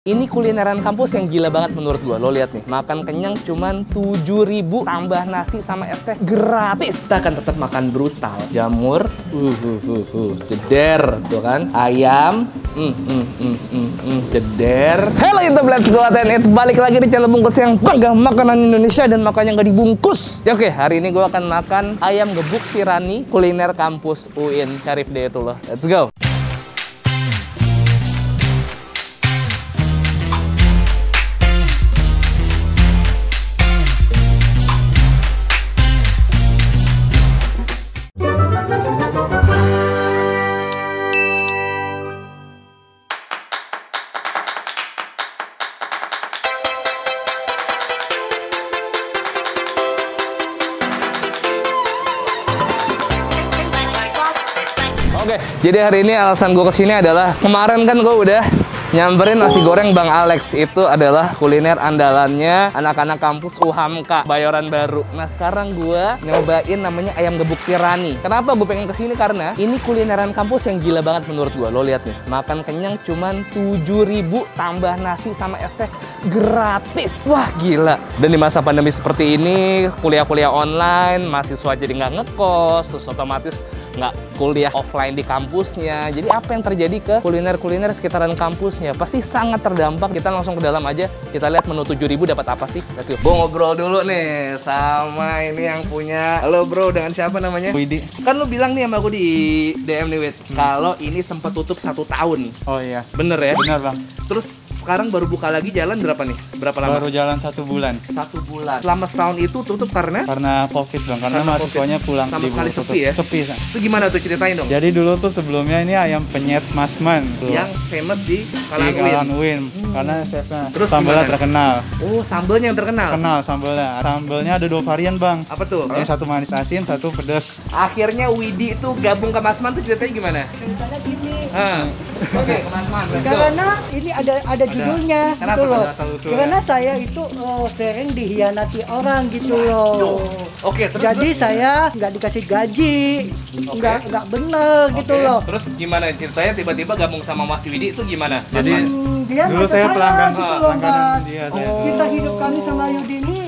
Ini kulineran kampus yang gila banget menurut gua. Lo lihat nih, makan kenyang cuman 7.000 tambah nasi sama es teh gratis. Kita akan tetap makan brutal. Jamur, jeder, tuh kan. Ayam, jeder. Hello YouTube, let's go and eat. Balik lagi di channel bungkus yang bangga makanan Indonesia dan makannya nggak dibungkus. Ya, oke, hari ini gua akan makan ayam gebuk tirani kuliner kampus UIN Syarif Hidayatullah. Let's go. Oke, jadi hari ini alasan gue kesini adalah kemarin kan gue udah nyamperin nasi goreng Bang Alex. Itu adalah kuliner andalannya anak-anak kampus UHAMKA Bayoran Baru. Nah, sekarang gue nyobain namanya ayam gebuk tirani. Kenapa gue pengen kesini? Karena ini kulineran kampus yang gila banget menurut gue. Lo lihat nih, makan kenyang cuman 7.000 tambah nasi sama es teh gratis. Wah, gila. Dan di masa pandemi seperti ini, kuliah-kuliah online, mahasiswa jadi nggak ngekos, terus otomatis nggak kuliah offline di kampusnya. Jadi apa yang terjadi ke kuliner-kuliner sekitaran kampusnya? Pasti sangat terdampak. Kita langsung ke dalam aja. Kita lihat menu 7.000 dapat apa sih? Let's go. Gue ngobrol dulu nih sama ini yang punya. Halo bro, dengan siapa namanya? Widi. Kan lu bilang nih sama aku di DM nih, Wid, kalau ini sempat tutup 1 tahun. Oh iya. Bener ya? Benar bang. Terus sekarang baru buka lagi, jalan berapa nih? Berapa lama? Baru jalan 1 bulan. 1 bulan. Selama setahun itu tutup karena? Karena COVID bang. Karena mahasiswanya pulang sama sekali tutup. sepi ya? Sepi. Itu gimana tuh, ceritain dong. Jadi dulu tuh sebelumnya ini ayam penyet Masman tuh. Yang famous di Di Kalangan UIN. Karena chefnya. Terus sambelnya gimana? terkenal. Oh, sambelnya yang terkenal? Kenal sambelnya. Sambelnya ada 2 varian bang. Apa tuh? Yang satu manis asin, satu pedas. Akhirnya Widi itu gabung ke Masman tuh ceritanya gimana? Ceritanya gini. Oke, ke Masman. Let's go. Karena ini ada judulnya Kenapa gitu loh. ada asal-usulnya? Karena saya itu sering dihianati orang gitu loh. Oke, terus Jadi terus? saya nggak dikasih gaji, nggak bener gitu Oke, loh. Terus gimana ceritanya tiba-tiba gabung sama Mas Widi itu gimana? Jadi Dia dulu ngajak saya pelanggan gitu loh, pelangganan Mas. dia. Kita hidup kami sama Yudi ini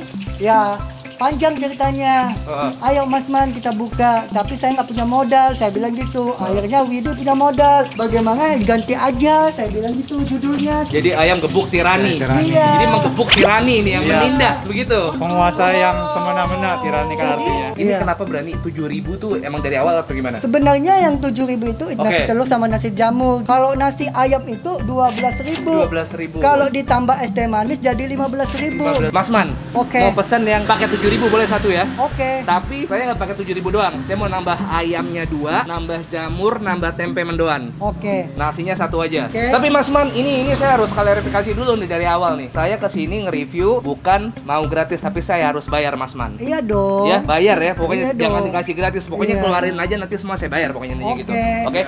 ya panjang ceritanya. Ayo Mas Man kita buka, tapi saya nggak punya modal. Saya bilang gitu. Akhirnya Widi punya modal. Bagaimana ganti aja? Saya bilang gitu judulnya. Jadi ayam gebuk tirani. Tirani. Iya. Jadi menggebuk tirani nih yang Iya. menindas begitu. Penguasa yang semena-mena, tirani kan artinya. Ini Iya. kenapa berani 7.000 tuh emang dari awal atau gimana? Sebenarnya yang 7.000 itu nasi Oke. telur sama nasi jamur. Kalau nasi ayam itu 12.000. 12.000. Kalau ditambah es teh manis jadi 15.000. Mas Man, Oke. mau pesan yang pakai 7.000 boleh satu ya? Oke. Tapi saya nggak pakai 7.000 doang. Saya mau nambah ayamnya 2, nambah jamur, nambah tempe mendoan. Oke. Nasinya 1 aja. Oke. Tapi Mas Man, ini saya harus klarifikasi dulu nih dari awal nih. Saya kesini nge-review bukan mau gratis, tapi saya harus bayar Mas Man. Iya dong. Ya, bayar ya. Pokoknya Iya jangan dong. dikasih gratis. Pokoknya Iya. keluarin aja, nanti semua saya bayar pokoknya intinya gitu. Oke. Oke.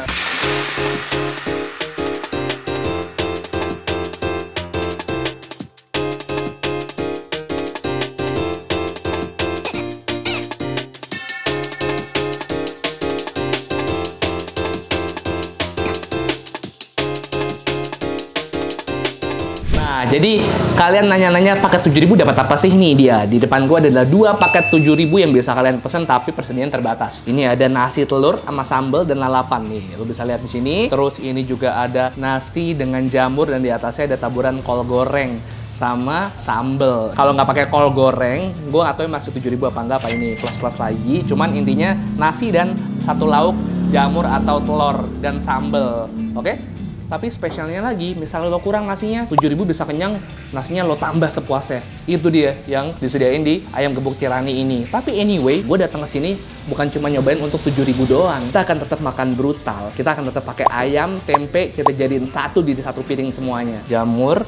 Nah, jadi kalian nanya-nanya paket 7.000 dapat apa sih? Nih dia, di depan gua adalah 2 paket 7.000 yang bisa kalian pesan tapi persediaan terbatas. Ini ada nasi telur sama sambal dan lalapan nih. Lo bisa lihat di sini. Terus ini juga ada nasi dengan jamur dan di atasnya ada taburan kol goreng sama sambal. Kalau nggak pakai kol goreng, gue nggak tahu masuk 7.000 apa enggak, apa ini plus-plus lagi. Cuman intinya nasi dan 1 lauk jamur atau telur dan sambal. Oke? Tapi spesialnya lagi, misalnya lo kurang nasinya, 7.000 bisa kenyang, nasinya lo tambah sepuasnya. Itu dia yang disediain di ayam gebuk tirani ini. Tapi anyway, gue datang ke sini bukan cuma nyobain untuk 7.000 doang. Kita akan tetap makan brutal. Kita akan tetap pakai ayam, tempe, kita jadiin satu di satu piring semuanya. Jamur,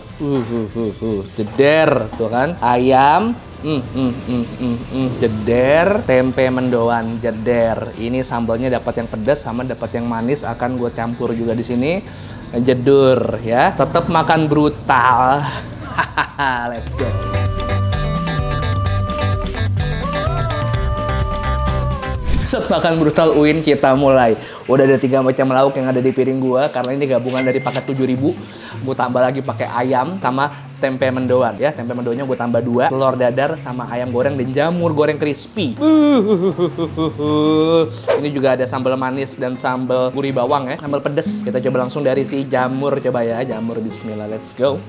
jeder, tuh kan. Ayam, jeder, tempe mendoan, jeder. Ini sambalnya dapat yang pedas sama dapat yang manis, akan gue campur juga di sini. Jedur ya, tetap makan brutal. Let's go. Episode makan brutal UIN kita mulai. Udah ada 3 macam lauk yang ada di piring gua karena ini gabungan dari paket 7.000. Gua tambah lagi pakai ayam sama tempe mendoan ya. Tempe mendoannya gua tambah 2, telur dadar sama ayam goreng dan jamur goreng crispy. Ini juga ada sambal manis dan sambal gurih bawang ya, sambal pedes. Kita coba langsung dari si jamur, coba ya. Jamur, bismillah, let's go.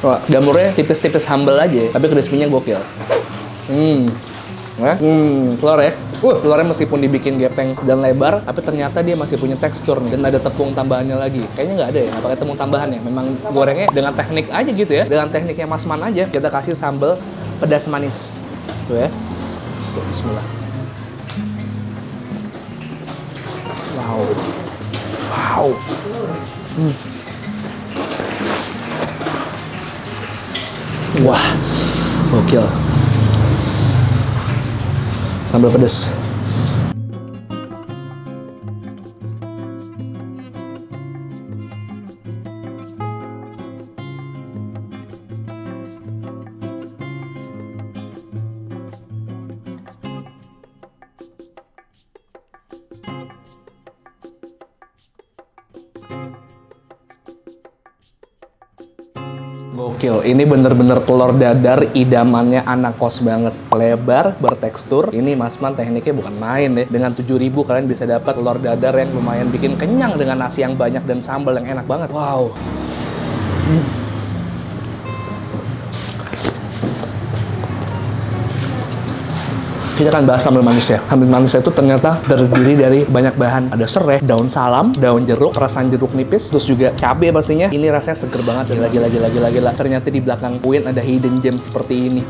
Wah, jamurnya tipis-tipis humble aja, tapi crispy-nya gokil. Telur ya. Telurnya meskipun dibikin gepeng dan lebar, tapi ternyata dia masih punya tekstur nih. Dan ada tepung tambahannya lagi. Kayaknya nggak ada ya, nggak pakai tepung tambahan ya. Memang gorengnya dengan teknik aja gitu ya. Dengan tekniknya Mas Man aja. Kita kasih sambal pedas manis. Tuh ya. Bismillah. Wow. Wow. Wah, gokil. Sambal pedas. Gokil, ini bener-bener telur dadar idamannya anak kos banget. Lebar, bertekstur. Ini Mas Man tekniknya bukan main deh. Dengan 7.000 kalian bisa dapat telur dadar yang lumayan bikin kenyang dengan nasi yang banyak dan sambal yang enak banget. Wow. Kita akan bahas sambal manisnya. Sambal manisnya itu ternyata terdiri dari banyak bahan. Ada serai, daun salam, daun jeruk, perasan jeruk nipis, terus juga cabai pastinya. Ini rasanya seger banget. Gila. Ternyata di belakang UIN ada hidden gem seperti ini.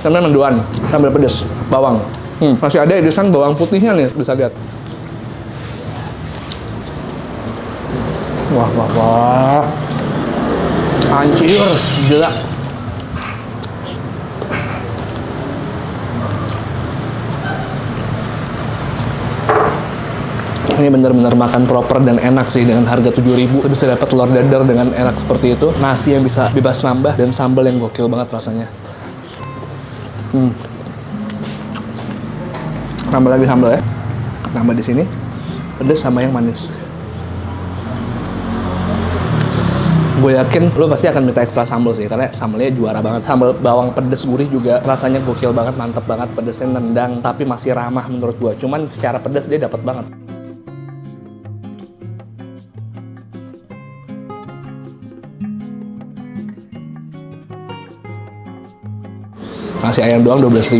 Sambal mendoan, sambal pedas, bawang. Masih ada irisan bawang putihnya nih, bisa lihat. Wah. Hancur, gila. Ini benar-benar makan proper dan enak sih. Dengan harga 7.000 bisa dapat telur dadar dengan enak seperti itu, nasi yang bisa bebas nambah, dan sambal yang gokil banget rasanya. Tambah lagi sambal ya. Tambah di sini pedas sama yang manis. Gue yakin lo pasti akan minta ekstra sambal sih, karena sambalnya juara banget. Sambal bawang pedes gurih juga rasanya gokil banget, mantep banget. Pedesnya nendang tapi masih ramah menurut gue. Cuman secara pedas dia dapat banget. Nasi ayam doang 12.000.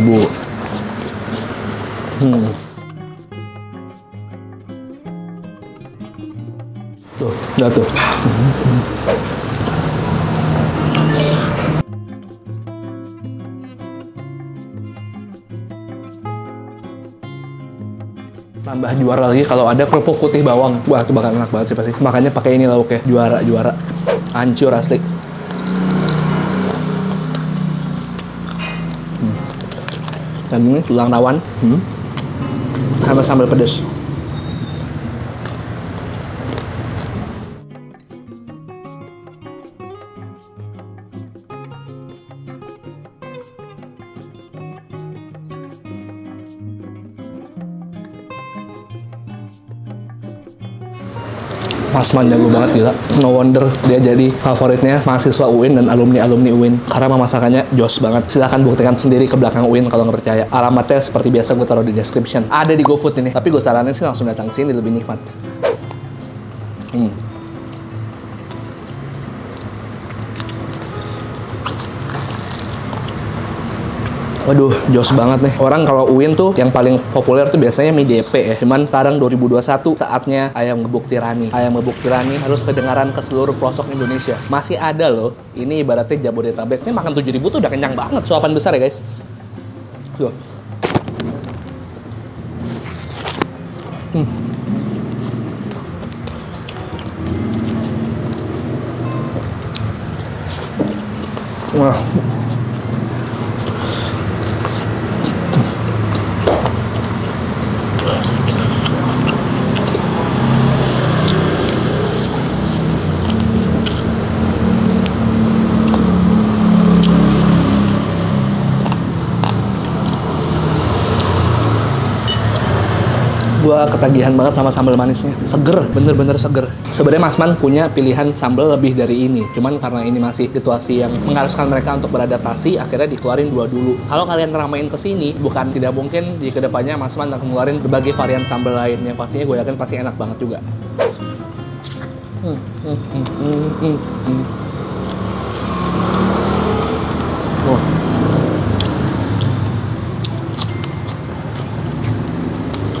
Tuh, udah tuh. Tambah juara lagi kalau ada kerupuk putih bawang. Wah, itu bakal enak banget sih pasti. Makanya pakai ini lauknya. Juara. Hancur asli. Dan ini tulang rawan, sama sambal pedas. Mas Man jago banget, gila. No wonder dia jadi favoritnya mahasiswa UIN dan alumni-alumni UIN. Karena masakannya jos banget. Silahkan buktikan sendiri ke belakang UIN kalau nggak percaya. Alamatnya seperti biasa gue taruh di description. Ada di GoFood ini. Tapi gue saranin sih langsung datang sini, lebih nikmat. Waduh, jos banget nih. Orang kalau UIN tuh yang paling populer tuh biasanya mie DP ya. Cuman sekarang 2021 saatnya ayam ngebuk tirani. Ayam ngebuk tirani harus kedengaran ke seluruh pelosok Indonesia. Masih ada loh. Ini ibaratnya Jabodetabek. Ini makan 7.000 tuh udah kenyang banget. Suapan besar ya guys. Tuh. Wah. Gua ketagihan banget sama sambal manisnya. Seger, bener-bener seger. Sebenarnya Mas Man punya pilihan sambal lebih dari ini. Cuman karena ini masih situasi yang mengharuskan mereka untuk beradaptasi, akhirnya dikeluarin 2 dulu. Kalau kalian ngeramein ke sini, bukan tidak mungkin di kedepannya Mas Man akan ngeluarin berbagai varian sambal lain yang pastinya gue yakin pasti enak banget juga. Oh.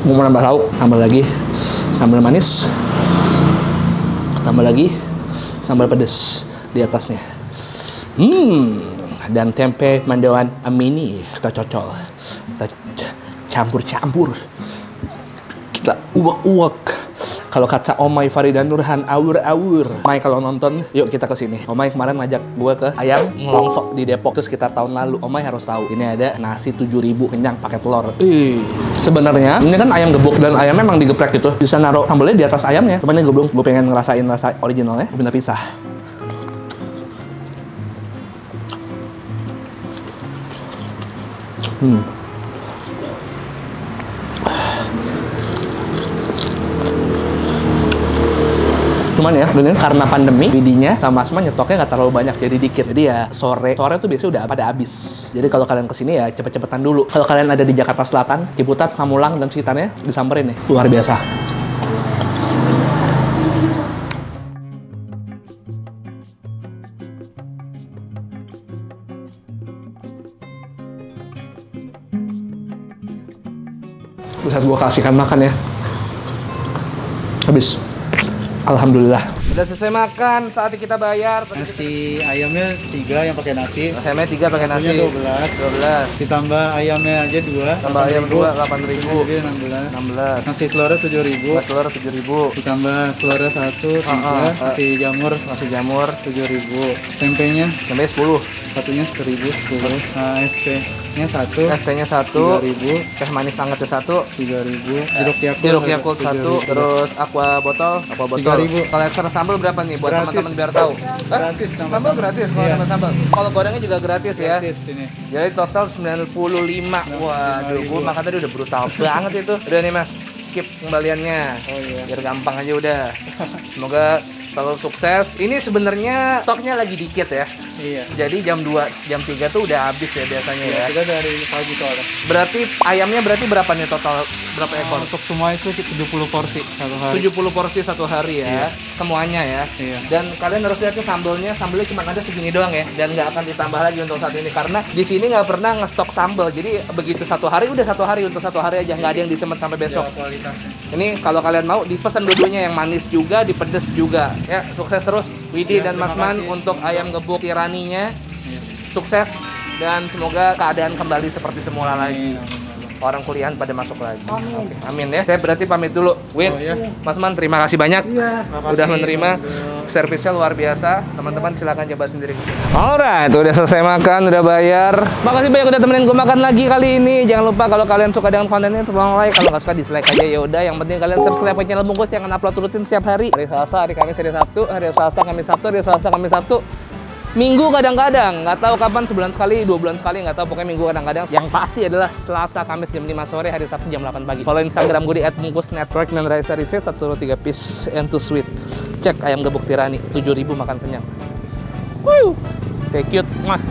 Mau menambah lauk, tambah lagi sambal manis, tambah lagi sambal pedas di atasnya. Dan tempe mendoan mini kita cocol, kita campur-campur, kita uak-uak. Kalau kata Omay Farida Nurhan, awur-awur. Omay kalau nonton, yuk kita ke sini. Omay kemarin ngajak gue ke ayam ngelongsok di Depok terus kita tahun lalu. Omay harus tahu, ini ada nasi 7.000 kenyang pakai telur. Sebenarnya ini kan ayam gebuk dan ayamnya memang digeprek gitu. Bisa naruh sambelnya di atas ayamnya. Cuman ini gue pengen ngerasain rasa originalnya. Gue minta pisah. Cuman ya, ini karena pandemi, Widinya sama Asma nyetoknya nggak terlalu banyak, jadi dikit. Jadi ya sore tuh biasanya udah pada habis. Jadi kalau kalian kesini ya cepet-cepetan dulu. Kalau kalian ada di Jakarta Selatan, Ciputat, Pamulang dan sekitarnya, disamperin nih. Luar biasa. Bisa gue kasihkan makan ya. Habis. Alhamdulillah. Udah selesai makan, saatnya kita bayar. Nasi ayamnya 3 yang pakai nasi. Ayamnya 3 pakai nasi. 12. Ditambah ayamnya aja 2. Tambah ayam 2 8.000. Jadi 16. Nasi telurnya 7.000. Telur 7.000. Ditambah telurnya 1. Nasi jamur 7.000. Tempenya 10. satunya 1.000 10. ST-nya 1. ST-nya 1. 3.000. Teh manis hangatnya 1. 3.000. Jeruk Yakult 1. Terus aqua botol 3.000. Kalau extra sambal berapa nih buat Gratis. teman-teman biar tahu? Gratis tambah Sambal gratis kalau Iya. tambah sambal. Kalau gorengnya juga gratis ya. Gratis ini. Jadi total 95. Waduh, gue makan tadi udah brutal banget itu. Udah nih Mas, skip kembaliannya. Oh iya. Biar gampang aja udah. Semoga selalu sukses. Ini sebenarnya stoknya lagi dikit ya. Iya. Jadi jam 2, jam 3 tuh udah habis ya biasanya ya. Kita dari pagi soalnya. Berarti ayamnya berapa nih total? Berapa ekor? Untuk semua itu 70 porsi satu hari. 70 porsi satu hari ya. Semuanya ya. Iya. Dan kalian harus lihat tuh sambelnya cuma ada segini doang ya. Dan nggak akan ditambah lagi untuk saat ini karena di sini nggak pernah ngestok sambel. Jadi begitu satu hari udah satu hari untuk satu hari aja, nggak ada yang disimpan sampai besok. Ya, kualitasnya. Ini kalau kalian mau dipesan dua-duanya, yang manis juga, dipedes juga. Ya, sukses terus Widi Ya, dan Mas terima Man kasih. untuk ayam gebuk tiraninya. Iya. Sukses dan semoga keadaan kembali seperti semula lagi. Amin. Orang kuliahan pada masuk lagi. Amin. Oke, amin ya. Saya berarti pamit dulu. Win, Oh, iya. Mas Man, terima kasih banyak. Iya. Udah menerima servisnya luar biasa. Teman-teman silakan coba sendiri ke sini. Alright, udah selesai makan, udah bayar. Makasih banyak udah temenin gue makan lagi kali ini. Jangan lupa kalau kalian suka dengan kontennya tolong like, kalau nggak suka dislike aja ya udah. Yang penting kalian subscribe ke channel Bungkus yang akan upload rutin setiap hari. Hari Selasa, hari Kamis, hari Sabtu, hari Selasa, Kamis, Sabtu, hari Selasa, Kamis, Sabtu. Minggu kadang-kadang, nggak tahu kapan, sebulan sekali, 2 bulan sekali, nggak tahu, pokoknya minggu kadang-kadang. Yang pasti adalah Selasa, Kamis jam 5 sore, hari Sabtu jam 8 pagi. Follow Instagram gue di @bungkusnetwork dan Raisa Research 1 3 piece and too sweet. Cek ayam gebuk tirani 7.000 makan kenyang. Woo! Stay cute. Mwah.